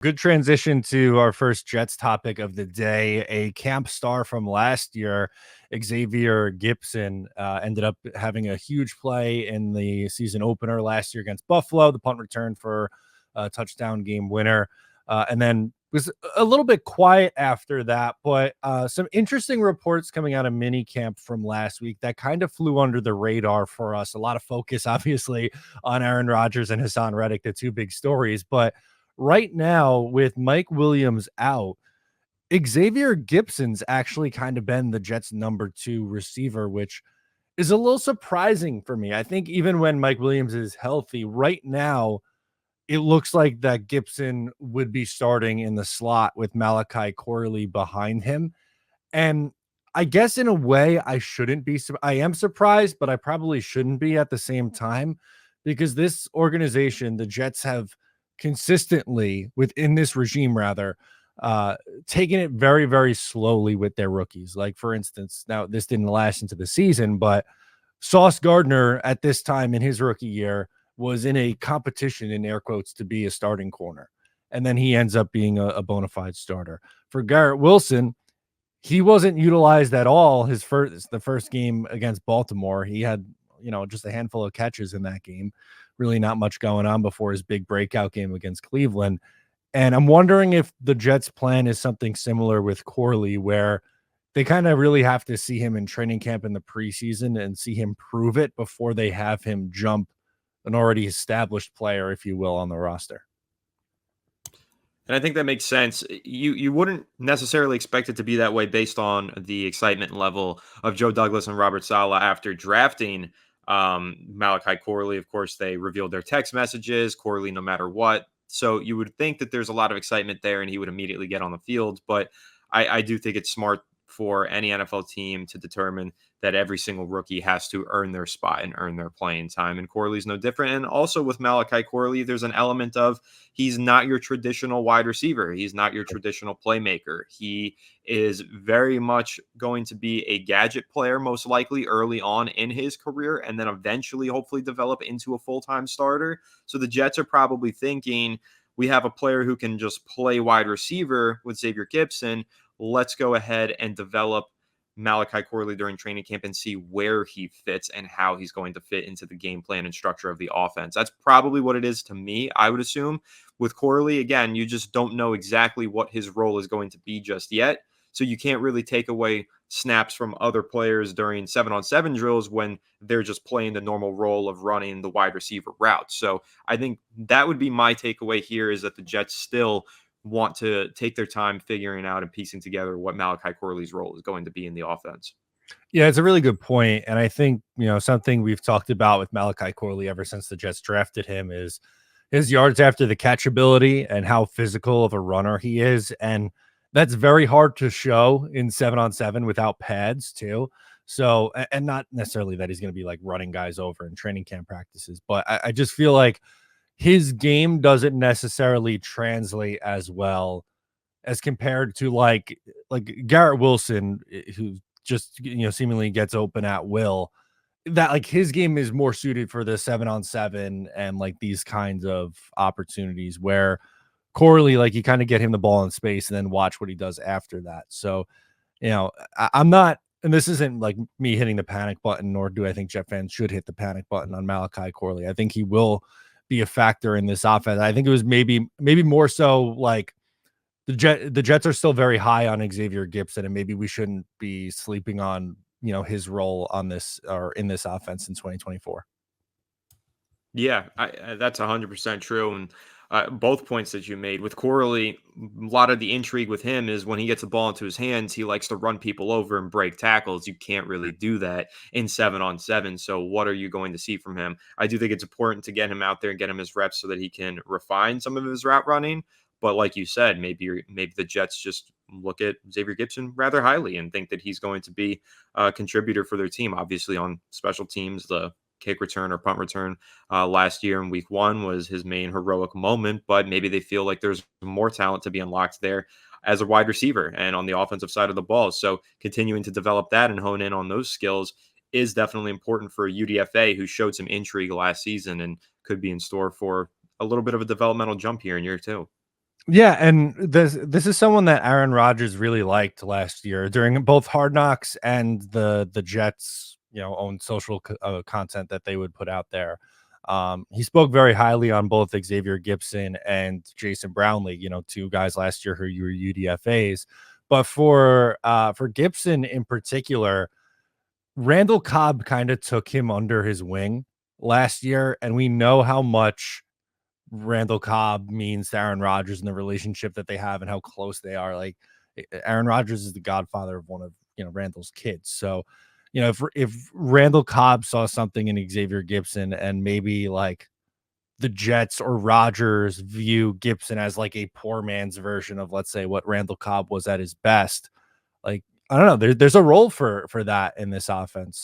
Good transition to our first Jets topic of the day. A camp star from last year, Xavier Gipson, ended up having a huge play in the season opener last year against Buffalo, the punt return for a touchdown game winner, and then was a little bit quiet after that. But some interesting reports coming out of mini camp from last week that kind of flew under the radar for us. A lot of focus, obviously, on Aaron Rodgers and Hassan Reddick, the two big stories, but right now, with Mike Williams out, Xavier Gipson's actually kind of been the Jets' number 2 receiver, which is a little surprising for me. I think even when Mike Williams is healthy, right now, it looks like that Gibson would be starting in the slot with Malachi Corley behind him. And I guess in a way, I shouldn't be. I am surprised, but I probably shouldn't be at the same time because this organization, the Jets, have consistently within this regime, rather, uh, taken it very, very slowly with their rookies. Like, for instance, now this didn't last into the season, but Sauce Gardner at this time in his rookie year was in a competition, in air quotes, to be a starting corner. And then he ends up being a bona fide starter. For Garrett Wilson, he wasn't utilized at all the first game against Baltimore. He had, just a handful of catches in that game. Really not much going on before his big breakout game against Cleveland. And I'm wondering if the Jets' plan is something similar with Corley, where they kind of really have to see him in training camp in the preseason and see him prove it before they have him jump an already established player, if you will, on the roster. And I think that makes sense. You wouldn't necessarily expect it to be that way based on the excitement level of Joe Douglas and Robert Saleh after drafting Malachi Corley. Of course, they revealed their text messages, Corley no matter what. So you would think that there's a lot of excitement there and he would immediately get on the field. But I do think it's smart for any NFL team to determine that every single rookie has to earn their spot and earn their playing time. And Corley's no different. And also with Malachi Corley, there's an element of he's not your traditional wide receiver. He's not your traditional playmaker. He is very much going to be a gadget player, most likely early on in his career, and then eventually, hopefully, develop into a full-time starter. So the Jets are probably thinking, we have a player who can just play wide receiver with Xavier Gipson. Let's go ahead and develop Malachi Corley during training camp and see where he fits and how he's going to fit into the game plan and structure of the offense. That's probably what it is to me, I would assume. With Corley, again, you just don't know exactly what his role is going to be just yet. So you can't really take away snaps from other players during 7-on-7 drills when they're just playing the normal role of running the wide receiver route. So I think that would be my takeaway here, is that the Jets still want to take their time figuring out and piecing together what Malachi Corley's role is going to be in the offense. Yeah, it's a really good point. And I think, something we've talked about with Malachi Corley ever since the Jets drafted him is his yards after the catch ability and how physical of a runner he is. And that's very hard to show in 7-on-7 without pads, too. So, and not necessarily that he's going to be like running guys over in training camp practices, but I just feel like his game doesn't necessarily translate as well as compared to like Garrett Wilson, who just seemingly gets open at will. That like his game is more suited for the 7-on-7 and like these kinds of opportunities where Corley, like, you kind of get him the ball in space and then watch what he does after that. So, I'm not, and this isn't like me hitting the panic button, nor do I think Jet fans should hit the panic button on Malachi Corley. I think he will be a factor in this offense. I think it was maybe more so like the Jets are still very high on Xavier Gipson, and maybe we shouldn't be sleeping on, his role on this or in this offense in 2024. Yeah, that's 100% true. And both points that you made with Corley, a lot of the intrigue with him is when he gets the ball into his hands, he likes to run people over and break tackles. You can't really do that in 7-on-7. So, what are you going to see from him? I do think it's important to get him out there and get him his reps so that he can refine some of his route running. But like you said, maybe the Jets just look at Xavier Gipson rather highly and think that he's going to be a contributor for their team. Obviously, on special teams, the kick return or punt return last year in week 1 was his main heroic moment, but maybe they feel like there's more talent to be unlocked there as a wide receiver and on the offensive side of the ball. So continuing to develop that and hone in on those skills is definitely important for UDFA, who showed some intrigue last season and could be in store for a little bit of a developmental jump here in year 2. Yeah, and this is someone that Aaron Rodgers really liked last year during both Hard Knocks and the Jets, own social content that they would put out there. He spoke very highly on both Xavier Gipson and Jason Brownlee, two guys last year who were UDFA's. But for Gibson in particular, Randall Cobb kind of took him under his wing last year, and we know how much Randall Cobb means to Aaron Rodgers and the relationship that they have and how close they are. Like Aaron Rodgers is the godfather of one of Randall's kids. So, if Randall Cobb saw something in Xavier Gipson and maybe like the Jets or Rodgers view Gibson as like a poor man's version of, let's say, what Randall Cobb was at his best, like I don't know, there's a role for that in this offense.